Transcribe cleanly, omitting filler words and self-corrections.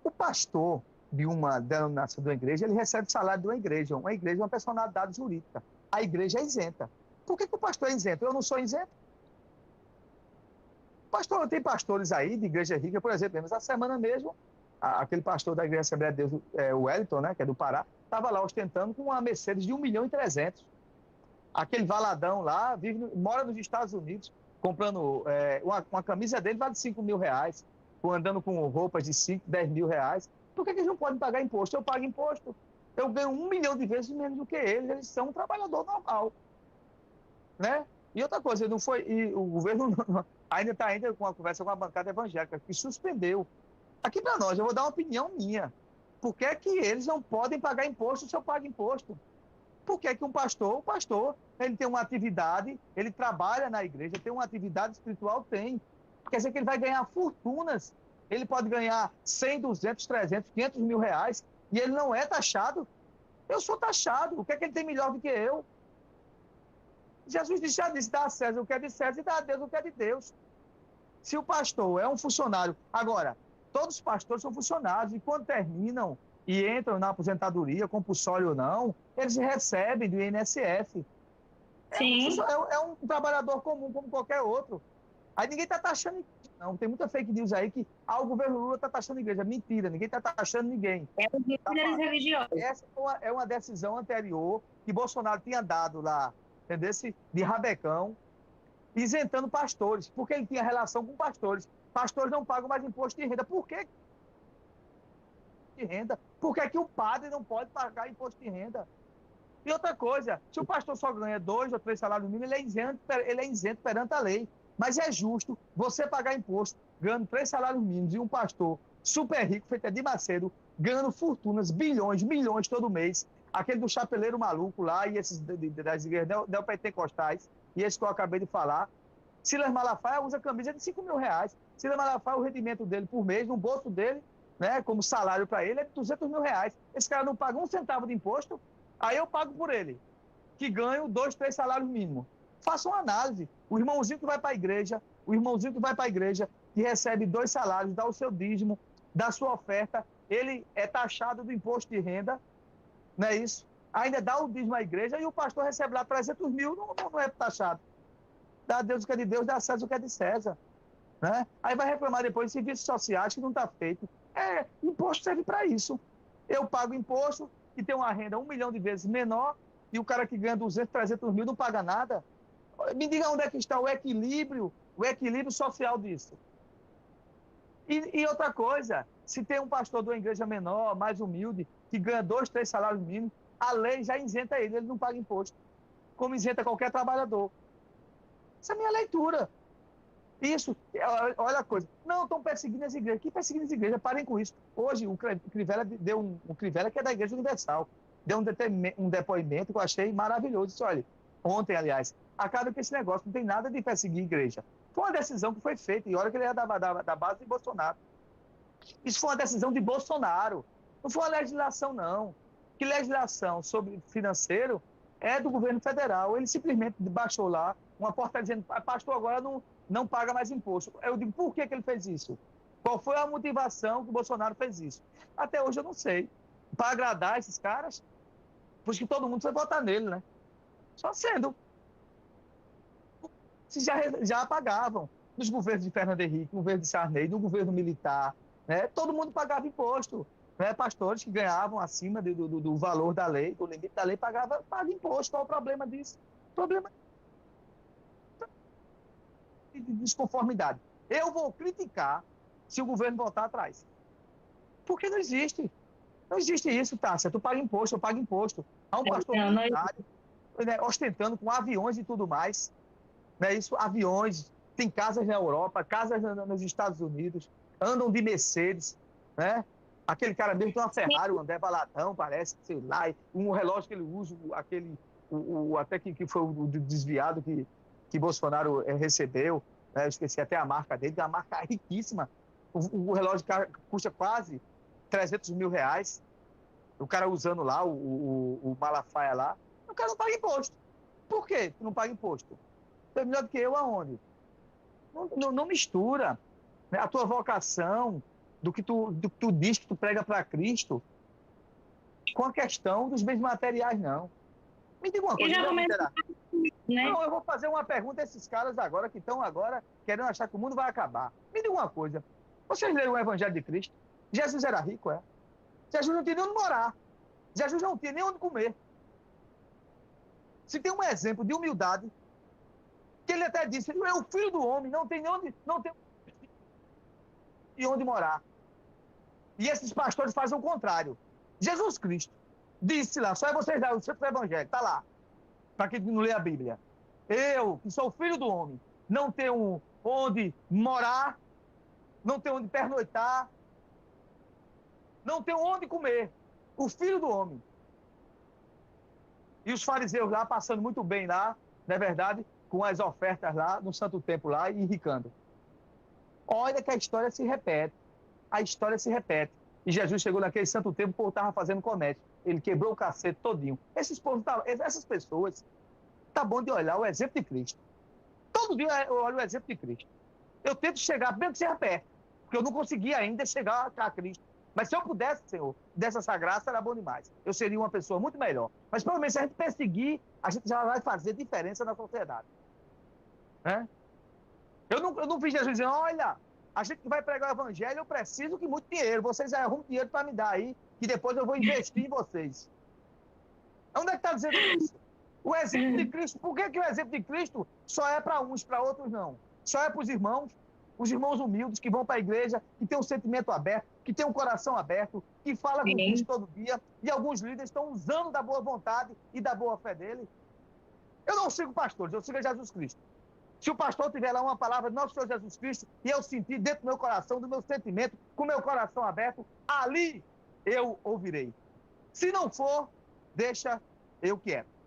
O pastor de uma denominação de uma igreja, ele recebe salário de uma igreja. Uma igreja é uma personalidade jurídica. A igreja é isenta. Por que o pastor é isento? Eu não sou isento. Pastor, tem pastores aí de igreja rica, por exemplo, essa semana mesmo, aquele pastor da Igreja Assembleia de Deus, o Wellington, né, que é do Pará, estava lá ostentando com uma Mercedes de 1.300.000. Aquele valadão lá mora nos Estados Unidos, comprando uma camisa dele vale 5 mil reais, andando com roupas de 5, 10 mil reais. Por que eles não podem pagar imposto? Eu pago imposto. Eu ganho 1 milhão de vezes menos do que eles são um trabalhador normal, né? E outra coisa, não foi, e o governo ainda está com uma conversa com a bancada evangélica, que suspendeu. Aqui para nós, eu vou dar uma opinião minha. Por que é que eles não podem pagar imposto se eu pago imposto? Por que é que o pastor, ele tem uma atividade, ele trabalha na igreja, tem uma atividade espiritual? Tem. Quer dizer que ele vai ganhar fortunas. Ele pode ganhar 100, 200, 300, 500 mil reais e ele não é taxado. Eu sou taxado. O que é que ele tem melhor do que eu? Jesus já disse, dá a César o que é de César e dá a Deus o que é de Deus. Se o pastor é um funcionário... Agora, todos os pastores são funcionários e quando terminam e entram na aposentadoria, compulsório ou não, eles recebem do INSS. Sim. É um trabalhador comum como qualquer outro. Aí ninguém está taxando, não. Tem muita fake news aí que o governo Lula está taxando a igreja. Mentira, ninguém está taxando ninguém. É os líderes religiosos. Essa é uma decisão anterior que Bolsonaro tinha dado lá, entendeu? De rabecão, isentando pastores, porque ele tinha relação com pastores. Pastores não pagam mais imposto de renda. Por que de renda? Por que o padre não pode pagar imposto de renda? E outra coisa, se o pastor só ganha 2 ou 3 salários mínimos, ele é isento perante a lei. Mas é justo você pagar imposto ganhando 3 salários mínimos e um pastor super rico, feito de Macedo, ganhando fortunas, bilhões, milhões todo mês. Aquele do chapeleiro maluco lá e esses das igrejas neopentecostais, e esse que eu acabei de falar. Silas Malafaia usa camisa de 5 mil reais. Silas Malafaia, o rendimento dele por mês, no bolso dele, né, como salário para ele, é de 200 mil reais. Esse cara não paga um centavo de imposto, aí eu pago por ele, que ganho 2, 3 salários mínimos. Faça uma análise. O irmãozinho que vai para a igreja, que recebe 2 salários, dá o seu dízimo, dá a sua oferta, ele é taxado do imposto de renda, não é isso? Ainda dá o dízimo à igreja e o pastor recebe lá 300 mil, não é taxado. Dá a Deus o que é de Deus, dá a César o que é de César. Né? Aí vai reclamar depois de serviços sociais que não está feito. Imposto serve para isso. Eu pago imposto, que tem uma renda 1 milhão de vezes menor, e o cara que ganha 200, 300 mil não paga nada. Me diga onde é que está o equilíbrio social disso. E outra coisa, se tem um pastor de uma igreja menor, mais humilde, que ganha 2, 3 salários mínimos, a lei já isenta ele não paga imposto, como isenta qualquer trabalhador. Essa é a minha leitura. Isso, olha a coisa. Não, estão perseguindo as igrejas. Que perseguindo as igrejas? Parem com isso. Hoje, o Crivella deu um Crivella que é da Igreja Universal. Deu um depoimento que eu achei maravilhoso. Disse, olha, ontem, aliás, acaba que esse negócio não tem nada de perseguir a igreja. Foi uma decisão que foi feita, e olha que ele é da base de Bolsonaro. Isso foi uma decisão de Bolsonaro. Não foi uma legislação, não. Que legislação sobre financeiro é do governo federal. Ele simplesmente baixou lá uma porta dizendo, pastor, agora não paga mais imposto. Eu digo, por que ele fez isso? Qual foi a motivação que o Bolsonaro fez isso? Até hoje eu não sei. Para agradar esses caras, por isso que todo mundo foi votar nele, né? Só sendo. Se já pagavam. Nos governos de Fernando Henrique, no governo de Sarney, no governo militar, né? Todo mundo pagava imposto. Né? Pastores que ganhavam acima do valor da lei, do limite da lei, pagava imposto. Qual o problema disso? O problema de desconformidade. Eu vou criticar se o governo voltar atrás. Porque não existe. Não existe isso, Tássia. Tu paga imposto, eu pago imposto. Há um pastor militário, né, ostentando com aviões e tudo mais. Né, isso, aviões, tem casas na Europa, casas nos Estados Unidos, andam de Mercedes, né? Aquele cara mesmo tem uma Ferrari, o André Balatão, parece, sei lá, um relógio que ele usa, até que foi o desviado que Bolsonaro recebeu, né? Eu esqueci até a marca dele, é uma marca riquíssima. O relógio custa quase 300 mil reais. O cara usando lá, o Malafaia lá, o cara não paga imposto. Por quê que não paga imposto? Você é melhor do que eu aonde? Não mistura. A tua vocação, do que tu diz que tu prega para Cristo com a questão dos bens materiais, não. Me diga uma coisa, né? Não, eu vou fazer uma pergunta a esses caras agora que estão agora querendo achar que o mundo vai acabar. Me diga uma coisa, vocês leram o Evangelho de Cristo? Jesus era rico, é? Jesus não tinha nem onde morar. Jesus não tinha nem onde comer. Se tem um exemplo de humildade, que ele até disse, é o filho do homem, não tem onde morar. E esses pastores fazem o contrário. Jesus Cristo disse lá, só é vocês lá, o Santo Evangelho, está lá, para quem não lê a Bíblia. Eu, que sou o filho do homem, não tenho onde morar, não tenho onde pernoitar, não tenho onde comer. O filho do homem. E os fariseus lá, passando muito bem lá, não é verdade? Com as ofertas lá, no Santo Templo lá, e enricando. Olha que a história se repete. A história se repete. E Jesus chegou naquele Santo Templo, o povo estava fazendo comércio. Ele quebrou o cacete todinho. Essas pessoas, tá bom de olhar o exemplo de Cristo. Todo dia eu olho o exemplo de Cristo. Eu tento chegar, bem que seja perto, porque eu não consegui ainda chegar a Cristo. Mas se eu pudesse, Senhor, dessa essa graça, era bom demais. Eu seria uma pessoa muito melhor. Mas pelo menos se a gente perseguir, a gente já vai fazer diferença na sociedade. Né? Eu não vi Jesus dizendo, olha, a gente que vai pregar o evangelho, eu preciso de muito dinheiro. Vocês arrumam dinheiro para me dar aí, que depois eu vou investir em vocês. Onde é que está dizendo isso? O exemplo de Cristo, por que o exemplo de Cristo só é para uns, para outros não? Só é para os irmãos humildes que vão para a igreja, que têm um sentimento aberto, que têm um coração aberto, que fala com Cristo todo dia, e alguns líderes estão usando da boa vontade e da boa fé dele. Eu não sigo pastores, eu sigo Jesus Cristo. Se o pastor tiver lá uma palavra do nosso Senhor Jesus Cristo, e eu sentir dentro do meu coração, do meu sentimento, com o meu coração aberto, ali eu ouvirei. Se não for, deixa eu quieto.